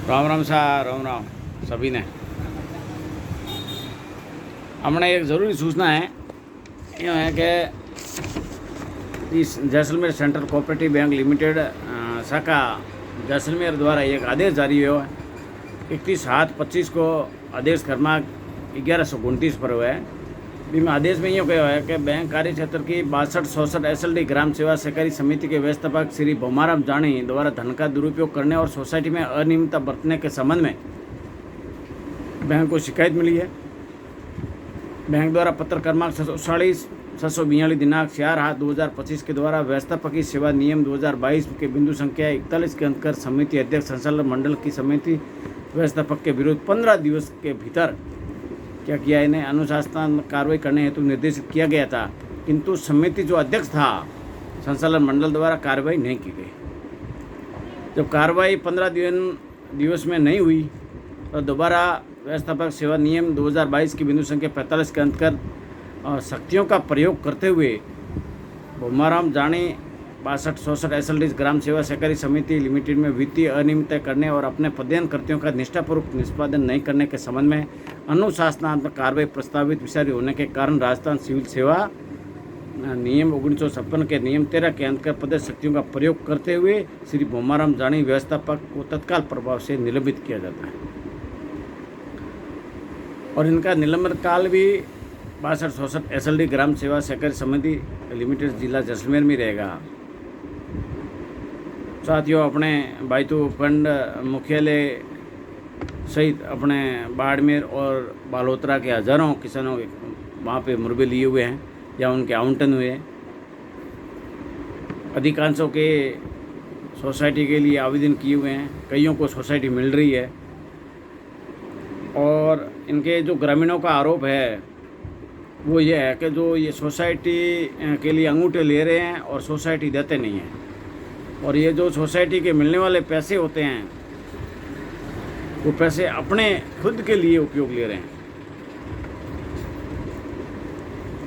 राम राम साहब, राम राम सभी ने। हमने एक ज़रूरी सूचना है ये है कि इस Jaisalmer central cooperative bank limited शाखा जैसलमेर द्वारा एक आदेश जारी हुआ है 31/7/25 को आदेश क्रमांक 1129 पर हुआ है। बीमा आदेश में यूँ कहा है कि बैंक कार्य क्षेत्र की 62-64 SLD ग्राम सेवा सहकारी समिति के व्यवस्थापक श्री भोमाराम जानी द्वारा धन का दुरुपयोग करने और सोसाइटी में अनियमितता बरतने के संबंध में बैंक को शिकायत मिली है। बैंक द्वारा पत्र क्रमांक 642 दिनांक 4/7/2025 के द्वारा व्यवस्थापकीय सेवा नियम 2022 के बिंदु संख्या 41 के अंतर्गत समिति अध्यक्ष संचालक मंडल की समिति व्यवस्थापक के विरुद्ध 15 दिवस के भीतर क्या किया, इन्हें अनुशासनात्मक कार्रवाई करने हेतु निर्देशित किया गया था, किंतु समिति जो अध्यक्ष था संचालक मंडल द्वारा कार्रवाई नहीं की गई। जब कार्रवाई 15 दिवस में नहीं हुई तो दोबारा व्यवस्थापक सेवा नियम 2022 की बिंदु संख्या 45 के अंतर्गत शक्तियों का प्रयोग करते हुए भोमाराम जानी 62-64 SLD ग्राम सेवा सहकारी समिति लिमिटेड में वित्तीय अनियमितता करने और अपने पदाधिकारियों का निष्ठापूर्वक निष्पादन नहीं करने के संबंध में अनुशासनात्मक कार्रवाई प्रस्तावित विचार होने के कारण राजस्थान सिविल सेवा नियम 1956 के नियम 13 के अंतर्गत पद शक्तियों का प्रयोग करते हुए श्री भोमाराम जानी व्यवस्थापक को तत्काल प्रभाव से निलंबित किया जाता है और इनका निलंबन काल भी 62-64 SLD ग्राम सेवा सहकारी समिति लिमिटेड जिला जैसलमेर में रहेगा। साथियों, अपने बायतू उपखंड मुख्यालय सहित अपने बाड़मेर और बालोतरा के हज़ारों किसानों के वहाँ पे मुरबे लिए हुए हैं या उनके आवंटन हुए हैं। अधिकांशों के सोसाइटी के लिए आवेदन किए हुए हैं, कईयों को सोसाइटी मिल रही है और इनके जो ग्रामीणों का आरोप है वो ये है कि जो ये सोसाइटी के लिए अंगूठे ले रहे हैं और सोसाइटी देते नहीं हैं, और ये जो सोसाइटी के मिलने वाले पैसे होते हैं वो पैसे अपने खुद के लिए उपयोग ले रहे हैं।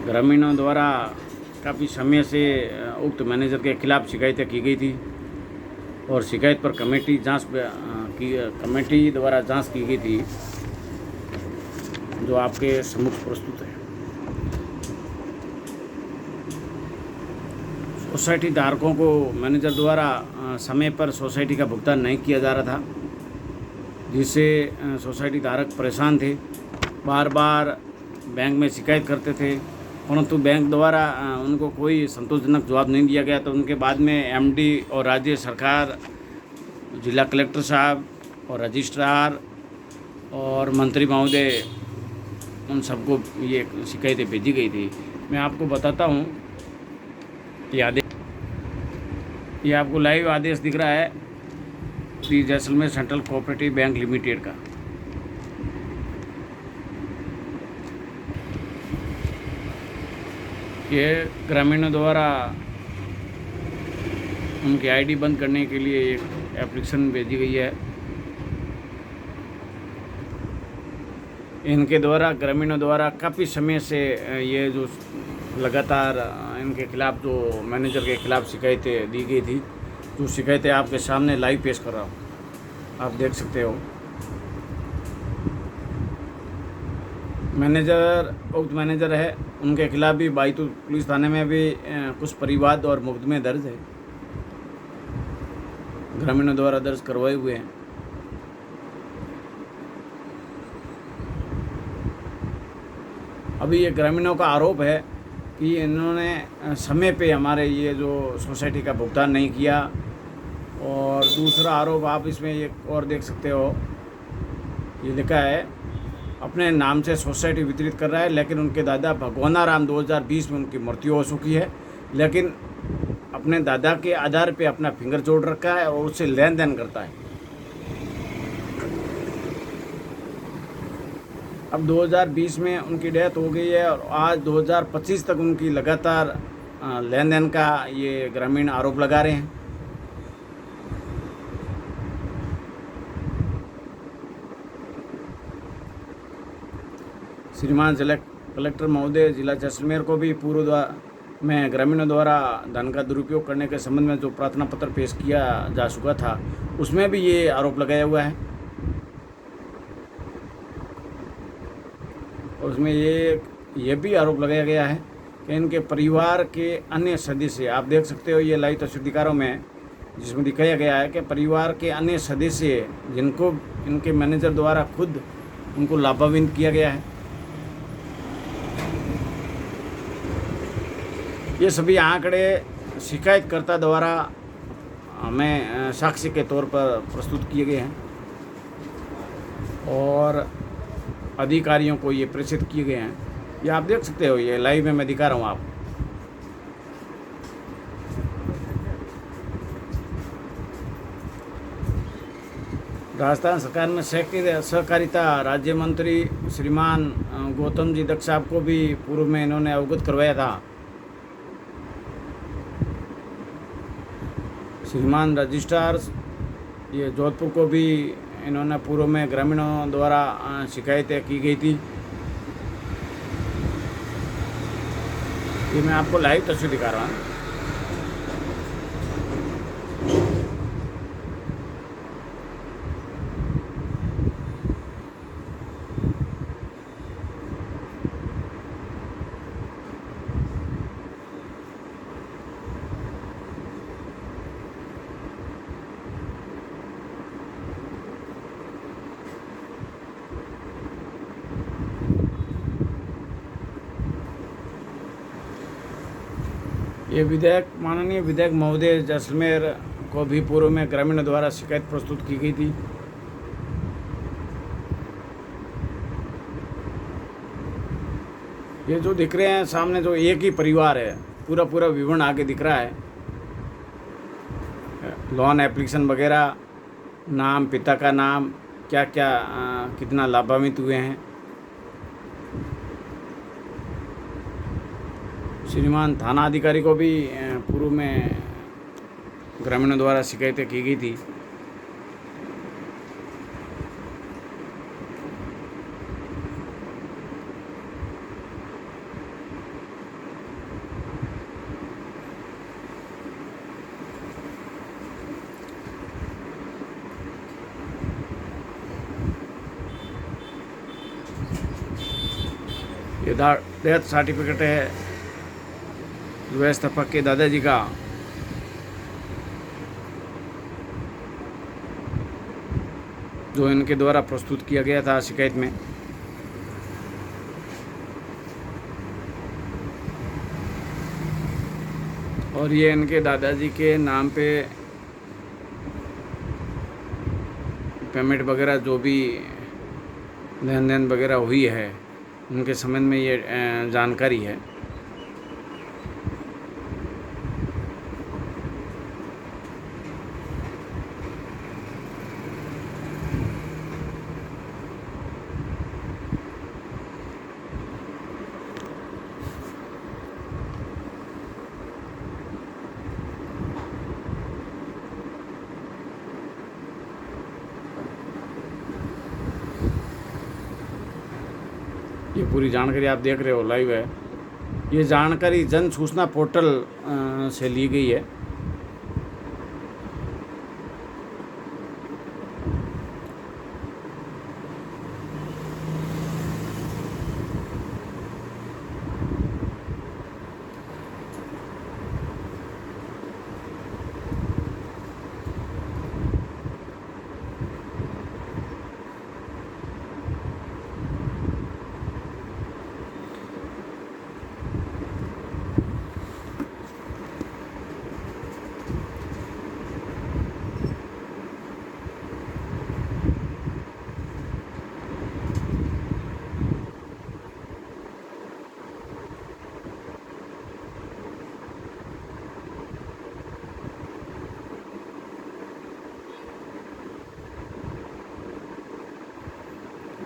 ग्रामीणों द्वारा काफ़ी समय से उक्त मैनेजर के खिलाफ शिकायतें की गई थी और शिकायत पर कमेटी द्वारा जांच की गई थी जो आपके सम्मुख प्रस्तुत है। सोसाइटी धारकों को मैनेजर द्वारा समय पर सोसाइटी का भुगतान नहीं किया जा रहा था, जिससे सोसाइटी धारक परेशान थे, बार बार बैंक में शिकायत करते थे, परंतु बैंक द्वारा उनको कोई संतोषजनक जवाब नहीं दिया गया। तो उनके बाद में MD और राज्य सरकार, जिला कलेक्टर साहब और रजिस्ट्रार और मंत्री महोदय उन सबको ये शिकायतें भेजी गई थी। मैं आपको बताता हूँ, ये आपको लाइव आदेश दिख रहा है Shri Jaisalmer central cooperative bank limited का। ये ग्रामीणों द्वारा उनकी ID बंद करने के लिए एक एप्लीकेशन भेजी गई है। इनके द्वारा ग्रामीणों द्वारा काफ़ी समय से ये जो लगातार इनके खिलाफ जो मैनेजर के खिलाफ शिकायतें दी गई थी, जो शिकायतें आपके सामने लाइव पेश कर रहा हूँ, आप देख सकते हो। उक्त मैनेजर है, उनके खिलाफ भी बायतू पुलिस थाने में भी कुछ परिवाद और मुकदमे दर्ज है, ग्रामीणों द्वारा दर्ज करवाए हुए हैं। अभी ये ग्रामीणों का आरोप है कि इन्होंने समय पे हमारे ये जो सोसाइटी का भुगतान नहीं किया, और दूसरा आरोप आप इसमें एक और देख सकते हो, ये लिखा है अपने नाम से सोसाइटी वितरित कर रहा है, लेकिन उनके दादा भगवानाराम 2020 में उनकी मृत्यु हो चुकी है, लेकिन अपने दादा के आधार पे अपना फिंगर जोड़ रखा है और उससे लेन देन करता है। अब 2020 में उनकी डेथ हो गई है और आज 2025 तक उनकी लगातार लेन देन का ये ग्रामीण आरोप लगा रहे हैं। श्रीमान जिला कलेक्टर महोदय जिला जैसलमेर को भी पूर्व में ग्रामीणों द्वारा धन का दुरुपयोग करने के संबंध में जो प्रार्थना पत्र पेश किया जा चुका था, उसमें भी ये आरोप लगाया हुआ है। और उसमें ये भी आरोप लगाया गया है कि इनके परिवार के अन्य सदस्य, आप देख सकते हो ये लाइव तस्वीर दिखा रहा हूँ मैं, जिसमें दिखाया गया है कि परिवार के अन्य सदस्य जिनको इनके मैनेजर द्वारा खुद उनको लाभान्वित किया गया है, ये सभी आंकड़े शिकायतकर्ता द्वारा हमें साक्ष्य के तौर पर प्रस्तुत किए गए हैं और अधिकारियों को ये प्रेषित किए गए हैं। ये आप देख सकते हो, ये लाइव में मैं दिखा रहा हूँ आप। राजस्थान सरकार ने सहकारिता राज्य मंत्री श्रीमान गौतम जी दक्ष साहब को भी पूर्व में इन्होंने अवगत करवाया था। श्रीमान रजिस्ट्रार ये जोधपुर को भी इन्होंने पूर्व में ग्रामीणों द्वारा शिकायतें की गई थी। ये मैं आपको लाइव तस्वीर दिखा रहा हूँ। ये विधेयक माननीय विधायक महोदय जैसलमेर को भी पूर्व में ग्रामीणों द्वारा शिकायत प्रस्तुत की गई थी। ये जो दिख रहे हैं सामने, जो एक ही परिवार है, पूरा पूरा विवरण आगे दिख रहा है, लोन एप्लीकेशन वगैरह, नाम, पिता का नाम, क्या क्या कितना लाभान्वित हुए हैं। श्रीमान थाना अधिकारी को भी पूर्व में ग्रामीणों द्वारा शिकायतें की गई थी। ये डेथ सर्टिफिकेट है व्यवस्थापक के दादाजी का, जो इनके द्वारा प्रस्तुत किया गया था शिकायत में। और ये इनके दादाजी के नाम पे पेमेंट वगैरह जो भी लेन देन वगैरह हुई है उनके संबंध में ये जानकारी है। ये पूरी जानकारी आप देख रहे हो, लाइव है। ये जानकारी जन सूचना पोर्टल से ली गई है।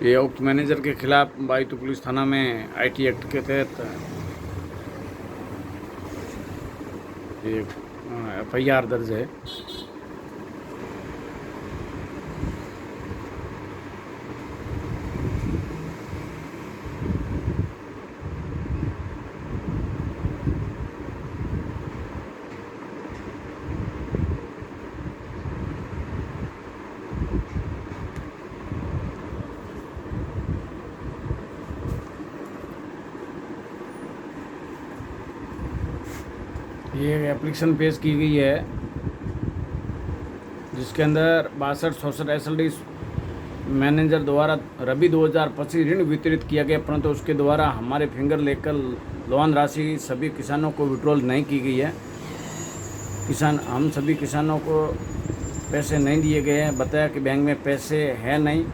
ये उक्त मैनेजर के खिलाफ बायतू पुलिस थाना में आईटी एक्ट के तहत FIR दर्ज है। ये एप्लीकेशन पेश की गई है जिसके अंदर 62 SLD मैनेजर द्वारा रबी 2025 ऋण वितरित किया गया, परंतु उसके द्वारा हमारे फिंगर लेकर लोन राशि सभी किसानों को विड्रॉल नहीं की गई है। हम सभी किसानों को पैसे नहीं दिए गए हैं। बताया कि बैंक में पैसे है नहीं,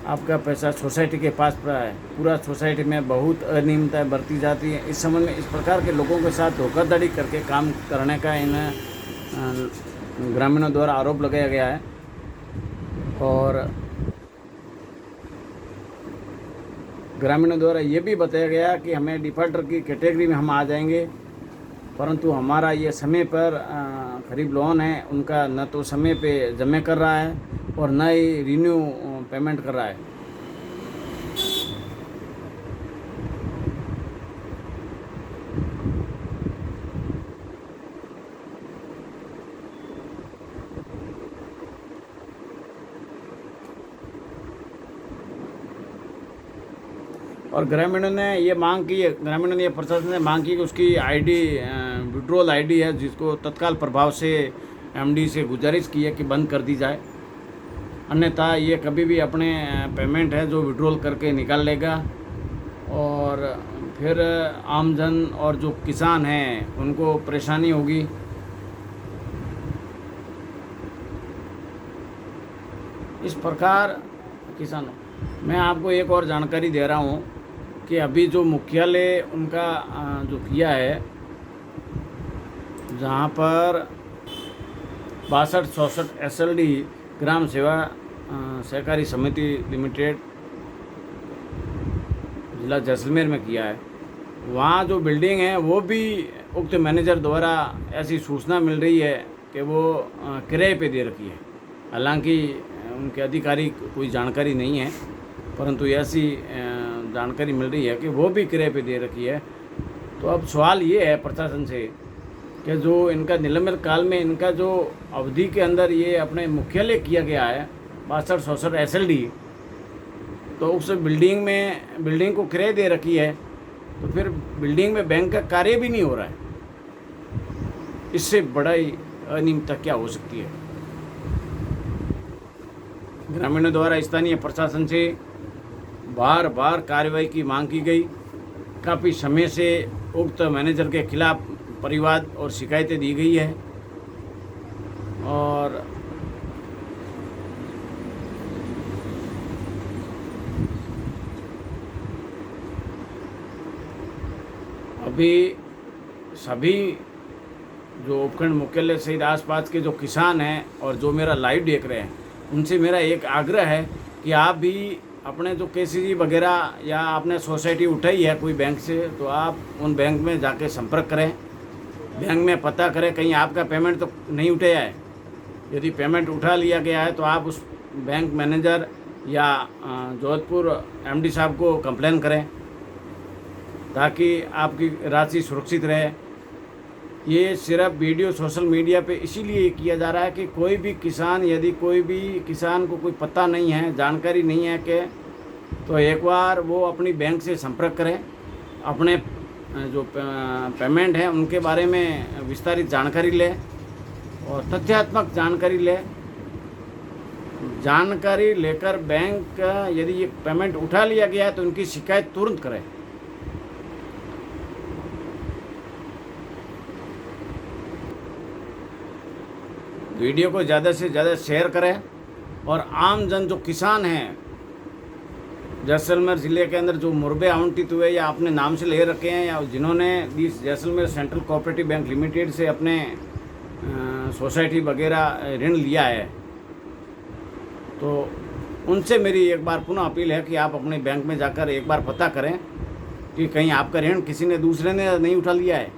आपका पैसा सोसाइटी के पास पड़ा है। पूरा सोसाइटी में बहुत अनियमितता बरती जाती है। इस संबंध में इस प्रकार के लोगों के साथ धोखाधड़ी करके काम करने का इन ग्रामीणों द्वारा आरोप लगाया गया है। और ग्रामीणों द्वारा ये भी बताया गया कि हमें डिफॉल्टर की कैटेगरी में हम आ जाएंगे, परंतु हमारा ये समय पर करीब लोन है उनका न तो समय पे जमा कर रहा है और न ही रिन्यू पेमेंट कर रहा है। और ग्रामीणों ने ये मांग की है, ग्रामीणों ने ये प्रशासन ने मांग की कि उसकी आईडी विड्रॉल आईडी है जिसको तत्काल प्रभाव से एमडी से गुजारिश की है कि बंद कर दी जाए, अन्यथा ये कभी भी अपने पेमेंट है जो विड्रॉल करके निकाल लेगा और फिर आमजन और जो किसान हैं उनको परेशानी होगी। इस प्रकार किसानों, मैं आपको एक और जानकारी दे रहा हूँ कि अभी जो मुख्यालय उनका जो किया है, जहाँ पर 62 SLD ग्राम सेवा सहकारी समिति लिमिटेड जिला जैसलमेर में किया है, वहाँ जो बिल्डिंग है वो भी उक्त मैनेजर द्वारा ऐसी सूचना मिल रही है कि वो किराए पे दे रखी है। हालांकि उनके अधिकारी कोई जानकारी नहीं है, परंतु ऐसी जानकारी मिल रही है कि वो भी किराए पे दे रखी है। तो अब सवाल ये है प्रशासन से कि जो इनका निलंबन काल में इनका जो अवधि के अंदर ये अपने मुख्यालय किया गया है 62 SLD, तो उस बिल्डिंग को किराए दे रखी है, तो फिर बिल्डिंग में बैंक का कार्य भी नहीं हो रहा है। इससे बड़ा ही अनियमितता क्या हो सकती है। ग्रामीणों द्वारा स्थानीय प्रशासन से बार बार कार्रवाई की मांग की गई। काफ़ी समय से उक्त मैनेजर के खिलाफ परिवाद और शिकायतें दी गई है और अभी सभी जो उपखंड मुख्यालय सहित आसपास के जो किसान हैं और जो मेरा लाइव देख रहे हैं, उनसे मेरा एक आग्रह है कि आप भी अपने जो केसीजी वगैरह या आपने सोसाइटी उठाई है कोई बैंक से, तो आप उन बैंक में जाके संपर्क करें, बैंक में पता करें कहीं आपका पेमेंट तो नहीं उठाया है। यदि पेमेंट उठा लिया गया है तो आप उस बैंक मैनेजर या जोधपुर एमडी साहब को कंप्लेन करें ताकि आपकी राशि सुरक्षित रहे। ये सिर्फ वीडियो सोशल मीडिया पे इसीलिए किया जा रहा है कि कोई भी किसान, यदि कोई भी किसान को कोई पता नहीं है, जानकारी नहीं है कि, तो एक बार वो अपनी बैंक से संपर्क करें, अपने जो पेमेंट है उनके बारे में विस्तारित जानकारी ले और तथ्यात्मक जानकारी ले। जानकारी लेकर बैंक यदि ये पेमेंट उठा लिया गया है तो उनकी शिकायत तुरंत करें। वीडियो को ज़्यादा से ज़्यादा शेयर करें और आम जन जो किसान हैं जैसलमेर ज़िले के अंदर जो मुरबे आवंटित हुए या अपने नाम से ले रखे हैं या जिन्होंने इस Jaisalmer central cooperative bank limited से अपने सोसाइटी वगैरह ऋण लिया है, तो उनसे मेरी एक बार पुनः अपील है कि आप अपने बैंक में जाकर एक बार पता करें कि कहीं आपका ऋण किसी ने दूसरे ने नहीं उठा लिया है।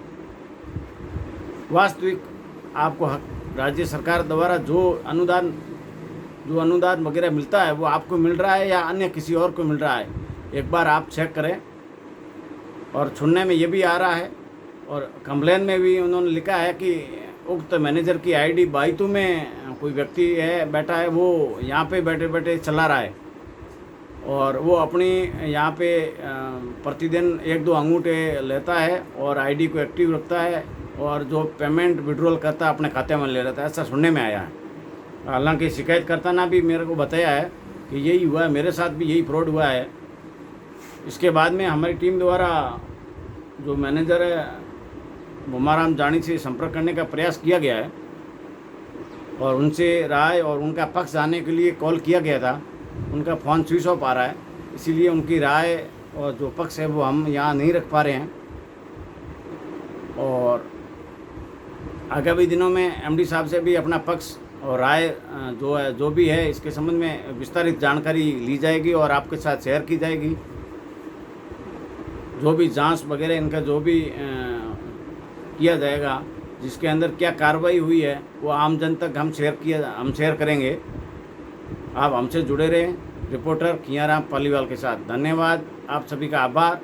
वास्तविक आपको राज्य सरकार द्वारा जो अनुदान वगैरह मिलता है वो आपको मिल रहा है या अन्य किसी और को मिल रहा है, एक बार आप चेक करें। और सुनने में ये भी आ रहा है और कंप्लेन में भी उन्होंने लिखा है कि उक्त मैनेजर की आईडी बाइतू में कोई व्यक्ति है बैठा है, वो यहाँ पे बैठे बैठे चला रहा है और वो अपनी यहाँ पे प्रतिदिन 1-2 अंगूठे लेता है और आईडी को एक्टिव रखता है और जो पेमेंट विड्रॉल करता अपने खाते में ले रहा था, ऐसा सुनने में आया है। हालांकि शिकायतकर्ता ने भी मेरे को बताया है कि यही हुआ है, मेरे साथ भी यही फ्रॉड हुआ है। इसके बाद में हमारी टीम द्वारा जो मैनेजर है भूमाराम जानी से संपर्क करने का प्रयास किया गया है और उनसे राय और उनका पक्ष जानने के लिए कॉल किया गया था। उनका फ़ोन स्विच ऑफ आ रहा है, इसीलिए उनकी राय और जो पक्ष है वो हम यहाँ नहीं रख पा रहे हैं। और आगामी दिनों में एमडी साहब से भी अपना पक्ष और राय जो भी है इसके संबंध में विस्तारित जानकारी ली जाएगी और आपके साथ शेयर की जाएगी। जो भी जांच वगैरह इनका जो भी किया जाएगा, जिसके अंदर क्या कार्रवाई हुई है वो आम जन तक हम शेयर करेंगे। आप हमसे जुड़े रहें। रिपोर्टर कियाराम पालीवाल के साथ। धन्यवाद, आप सभी का आभार।